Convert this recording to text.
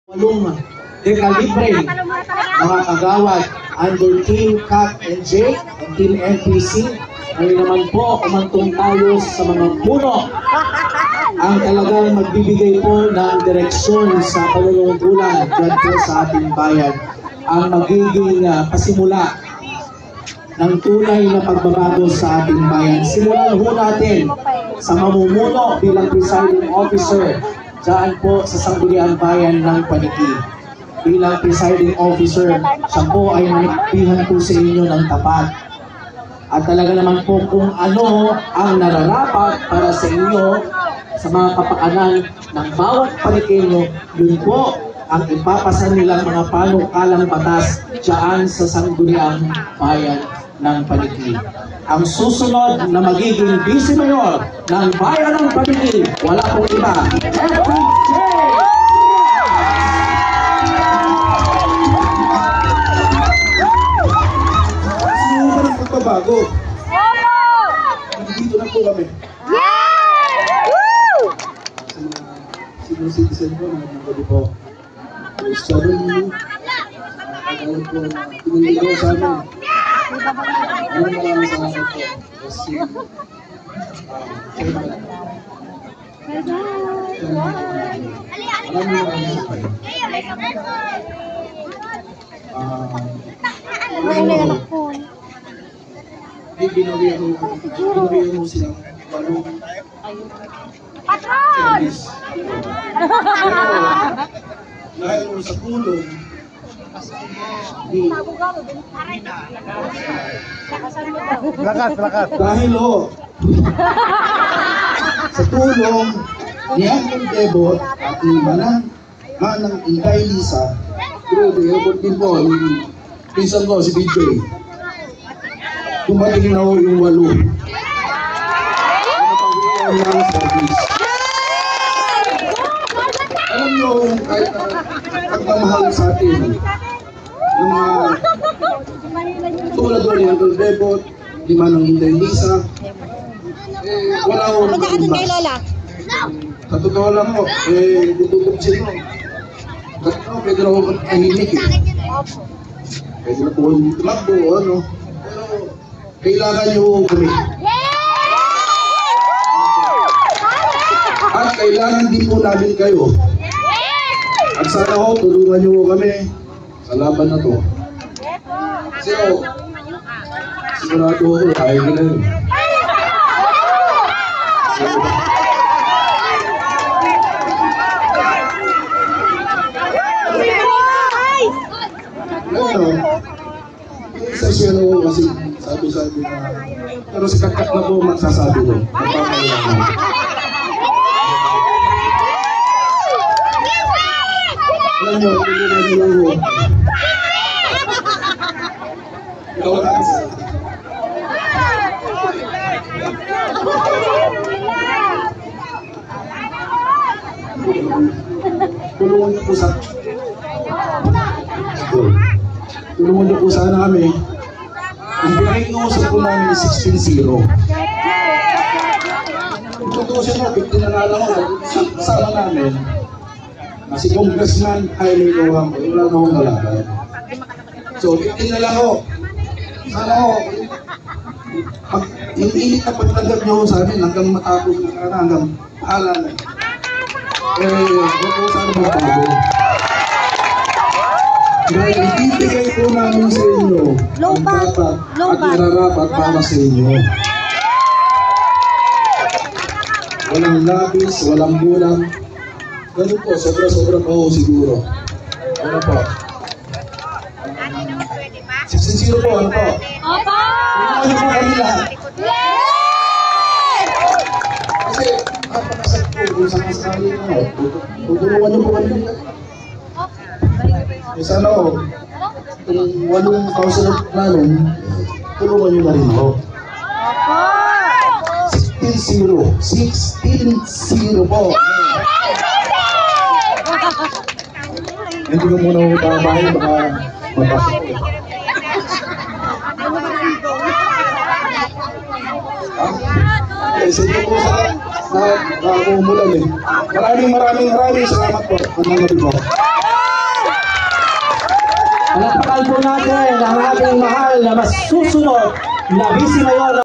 Walong dekalibre mga kagawad under Team Cat and Jake and Team NPC. Ngayon naman po, kumantong tayo sa mga puno ang talagang magbibigay po ng direksyon sa panunungkulan dyan po sa ating bayan. Ang magiging pasimula ng tunay na pagbabago sa ating bayan. Simulan ho natin sa mamumuno bilang presiding officer dyan po sa Sangguniang Bayan ng Paniki. Bilang presiding officer, siya po ay manikpihan po sa inyo ng tapat. At talaga naman po kung ano ang nararapat para sa inyo sa mga kapakanan ng bawat Panikenyo, yun po ang ipapasa nilang mga panukalang batas dyan sa Sangguniang Bayan ng Paniki. Ang susunod na magiging Vice Mayor ng Bayan ng Paniki, wala pong iba, FJ! Sino ba ng pagbabago? Dito na po kami. Sino citizen po na nagagabi po? Sabi niyo, alam po, pinili ko sa amin. Maraming salamat po. Kasi, binawihan mo silang walong service. Dahil mo sa tulong, dahil sa tulong ni Uncle Debot at ni Manang Inday Lisa, Debot din po, yung pinsan ko si BJ, dumating na ho yung 8 ng service. Alam nyo, kahit pagmamahal sa atin yung mga tulad doon ni Uncle Debot, ni Manang Inday Lisa, wala ho iba. Sa totoo lang ho, ditutup sila. Pwede na ho mahimik eh. Pwede na po tumakbo, ano. Pero kailangan nyo kami. At kailangan din po namin kayo. At sana ho, tulungan nyo kami sa laban na to. Kasi ho, sigurado ho, kaya nila yun. Ngayon, isa siya ho kasi sabi na, pero si Kakat na po magsasabi doon. Magpapalaman. Alam nyo, tulungan nyo lang ho. Ikaw na kasi. Tulungan nyo po sa... Tulungan nyo po sana kami. Ang pinag-iusap po namin is 16-0. Kung tutusin mo, 15 na lang ako. Kasama namin na si Congressman Jaime Lohan, wala na akong kalaban. So, 15 na lang ako. Sana ako, yung init na pagtanggap nyo sa amin hanggang matapos na hanggang halan. Huwag po sana magbago. Dahil ibibigay po namin sa inyo ang dapat at nararapat para sa inyo. Walang labis, walang bulang. Ganun po, sobra-sobra pa ho siguro. Ano po? 16-0 po, ano po? Opo! Ano po kami lahat? Kasi, napakasat po, kung saan kasali na ho, tutulungan niyo po kami nila. Sana ho, kung 8 kausap namin, tulungan niyo na rin ho. 16-0. 16-0 po. Hindi ko muna ho babahay, baka mabasa ko. Sa inyo po sa na umulan eh. Maraming salamat po. Ang mga gabi po. Palakpakan po natin ang ating mahal na masusunod na Vice Mayor